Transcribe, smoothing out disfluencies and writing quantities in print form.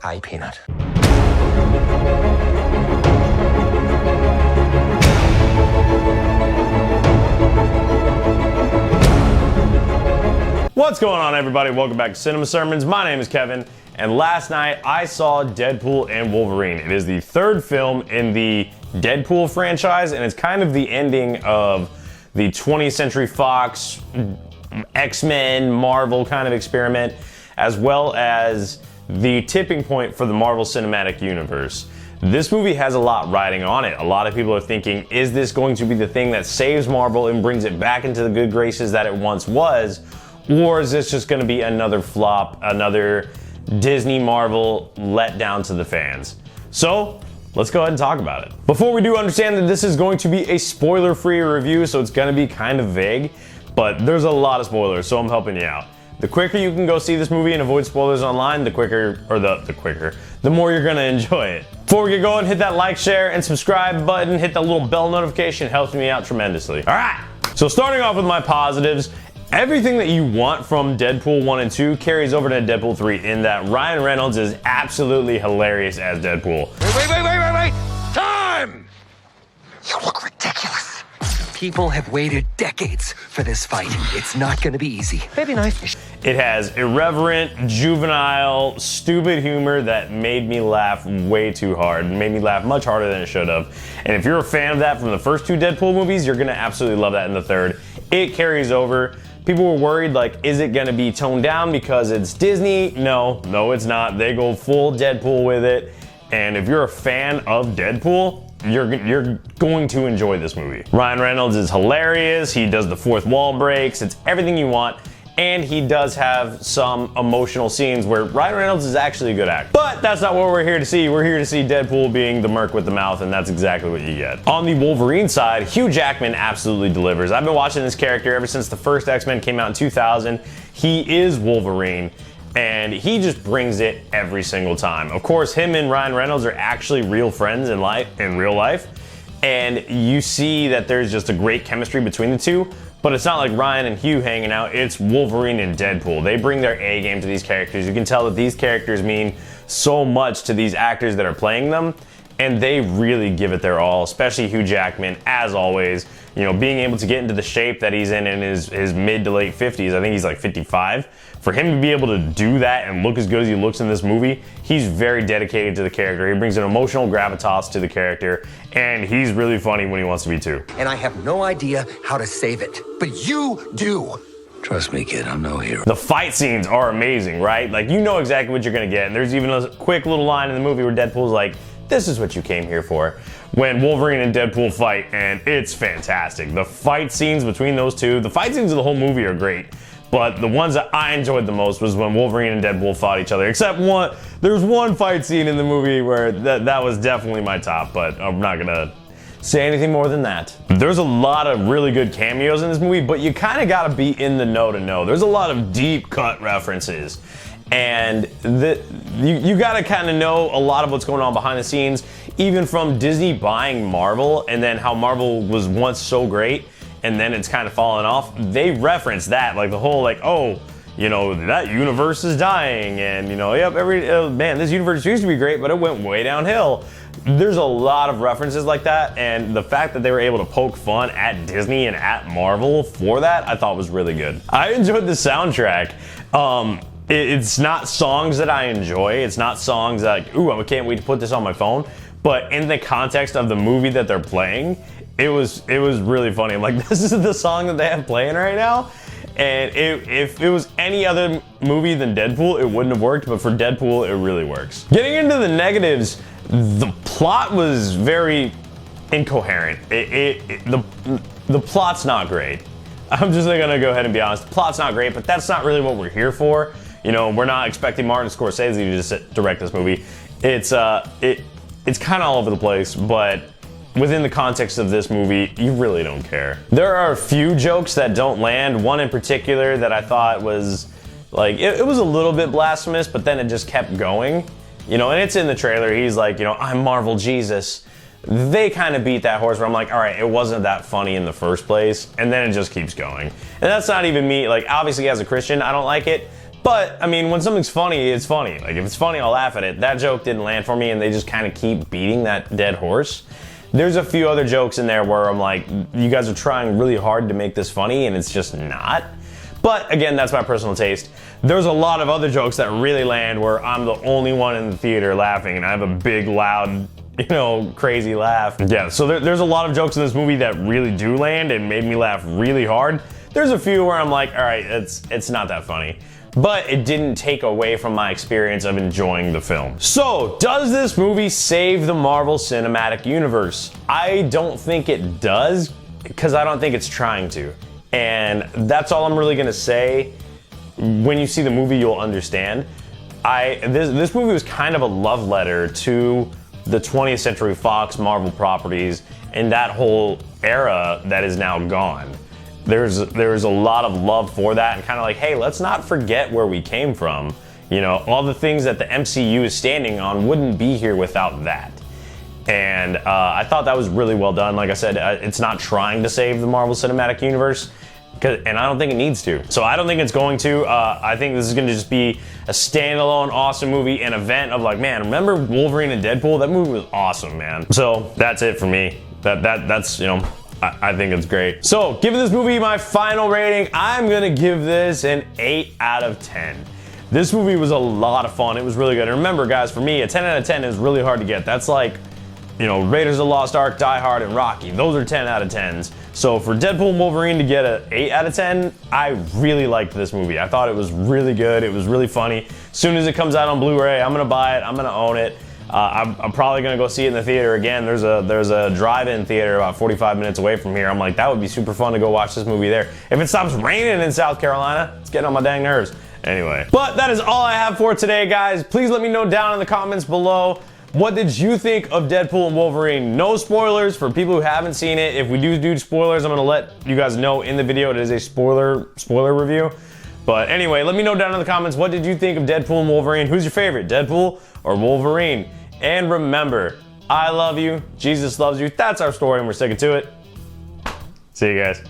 Hi, Peanut. What's going on, everybody? Welcome back to Cinema Sermons. My name is Kevin, and last night I saw Deadpool and Wolverine. It is the third film in the Deadpool franchise, and it's kind of the ending of the 20th Century Fox, X-Men, Marvel kind of experiment, as well as the tipping point for the Marvel Cinematic Universe. This movie has a lot riding on it. A lot of people are thinking, is this going to be the thing that saves Marvel and brings it back into the good graces that it once was? Or is this just going to be another flop, another Disney Marvel letdown to the fans? So, let's go ahead and talk about it. Before we do, understand that this is going to be a spoiler-free review, so it's going to be kind of vague, but there's a lot of spoilers, so I'm helping you out. The quicker you can go see this movie and avoid spoilers online, the more you're going to enjoy it. Before we get going, hit that like, share, and subscribe button. Hit that little bell notification. It helps me out tremendously. All right, so starting off with my positives, everything that you want from Deadpool 1 and 2 carries over to Deadpool 3 in that Ryan Reynolds is absolutely hilarious as Deadpool. Wait! Time! You look ridiculous. People have waited decades for this fight. It's not gonna be easy. Maybe nice. It has irreverent, juvenile, stupid humor that made me laugh way too hard. Made me laugh much harder than it should have. And if you're a fan of that from the first two Deadpool movies, you're gonna absolutely love that in the third. It carries over. People were worried, like, is it gonna be toned down because it's Disney? No, it's not. They go full Deadpool with it. And if you're a fan of Deadpool, you're going to enjoy this movie. Ryan Reynolds is hilarious. He does the fourth wall breaks. It's everything you want. And he does have some emotional scenes where Ryan Reynolds is actually a good actor. But that's not what we're here to see. We're here to see Deadpool being the merc with the mouth, and that's exactly what you get. On the Wolverine side, Hugh Jackman absolutely delivers. I've been watching this character ever since the first X-Men came out in 2000. He is Wolverine, and he just brings it every single time. Of course, him and Ryan Reynolds are actually real friends in real life, and you see that there's just a great chemistry between the two. But it's not like Ryan and Hugh hanging out, it's Wolverine and Deadpool. They bring their A game to these characters. You can tell that these characters mean so much to these actors that are playing them, and they really give it their all, especially Hugh Jackman, as always. You know, being able to get into the shape that he's in his mid to late 50s, I think he's like 55. For him to be able to do that and look as good as he looks in this movie, he's very dedicated to the character. He brings an emotional gravitas to the character, and he's really funny when he wants to be too. And I have no idea how to save it, but you do. Trust me, kid, I'm no hero. The fight scenes are amazing, right? Like, you know exactly what you're gonna get. And there's even a quick little line in the movie where Deadpool's like, this is what you came here for. When Wolverine and Deadpool fight, and it's fantastic. The fight scenes between those two, the fight scenes of the whole movie are great. But the ones that I enjoyed the most was when Wolverine and Deadpool fought each other. Except there's one fight scene in the movie where that was definitely my top, but I'm not gonna say anything more than that. There's a lot of really good cameos in this movie, but you kind of gotta be in the know to know. There's a lot of deep cut references. And you gotta kind of know a lot of what's going on behind the scenes, even from Disney buying Marvel, and then how Marvel was once so great, and then it's kind of fallen off. They reference that, like the whole, like, oh, you know, that universe is dying, and you know, yep, man, this universe used to be great, but it went way downhill. There's a lot of references like that, and the fact that they were able to poke fun at Disney and at Marvel for that, I thought was really good. I enjoyed the soundtrack. It's not songs that I enjoy. It's not songs like, ooh, I can't wait to put this on my phone. But in the context of the movie that they're playing, it was really funny. I'm like, this is the song that they have playing right now. And if it was any other movie than Deadpool, it wouldn't have worked. But for Deadpool, it really works. Getting into the negatives, the plot was very incoherent. The plot's not great. I'm just gonna go ahead and be honest. The plot's not great, but that's not really what we're here for. You know, we're not expecting Martin Scorsese to just direct this movie. It's kind of all over the place, but within the context of this movie, you really don't care. There are a few jokes that don't land. One in particular that I thought was, like, it was a little bit blasphemous, but then it just kept going. You know, and it's in the trailer. He's like, you know, I'm Marvel Jesus. They kind of beat that horse where I'm like, all right, it wasn't that funny in the first place, and then it just keeps going. And that's not even me, like, obviously as a Christian, I don't like it, But, I mean, when something's funny, it's funny. Like, if it's funny, I'll laugh at it. That joke didn't land for me, and they just kind of keep beating that dead horse. There's a few other jokes in there where I'm like, you guys are trying really hard to make this funny, and it's just not. But again, that's my personal taste. There's a lot of other jokes that really land where I'm the only one in the theater laughing, and I have a big, loud, you know, crazy laugh. Yeah, so there's a lot of jokes in this movie that really do land and made me laugh really hard. There's a few where I'm like, all right, it's not that funny. But it didn't take away from my experience of enjoying the film. So, does this movie save the Marvel Cinematic Universe? I don't think it does, because I don't think it's trying to. And that's all I'm really gonna say. When you see the movie, you'll understand. This movie was kind of a love letter to the 20th Century Fox Marvel properties and that whole era that is now gone. There's a lot of love for that, and kind of like, hey, let's not forget where we came from. You know, all the things that the MCU is standing on wouldn't be here without that. And I thought that was really well done. Like I said, it's not trying to save the Marvel Cinematic Universe, and I don't think it needs to. So I don't think it's going to. I think this is going to just be a standalone awesome movie, an event of like, man, remember Wolverine and Deadpool? That movie was awesome, man. So that's it for me. That's, you know, I think it's great. So giving this movie my final rating, I'm gonna give this an 8 out of 10. This movie was a lot of fun. It was really good. And remember, guys, for me, a 10 out of 10 is really hard to get. That's like, you know, Raiders of the Lost Ark, Die Hard, and Rocky. Those are 10 out of 10s. So for Deadpool and Wolverine to get an 8 out of 10, I really liked this movie. I thought it was really good. It was really funny. As soon as it comes out on Blu-ray, I'm gonna buy it. I'm gonna own it. I'm probably gonna go see it in the theater again. There's a drive-in theater about 45 minutes away from here. I'm like, that would be super fun to go watch this movie there. If it stops raining in South Carolina, it's getting on my dang nerves. Anyway, but that is all I have for today, guys. Please let me know down in the comments below, what did you think of Deadpool and Wolverine? No spoilers for people who haven't seen it. If we do spoilers, I'm gonna let you guys know in the video. It is a spoiler review. But anyway, let me know down in the comments, what did you think of Deadpool and Wolverine? Who's your favorite, Deadpool or Wolverine? And remember, I love you, Jesus loves you. That's our story, and we're sticking to it. See you guys.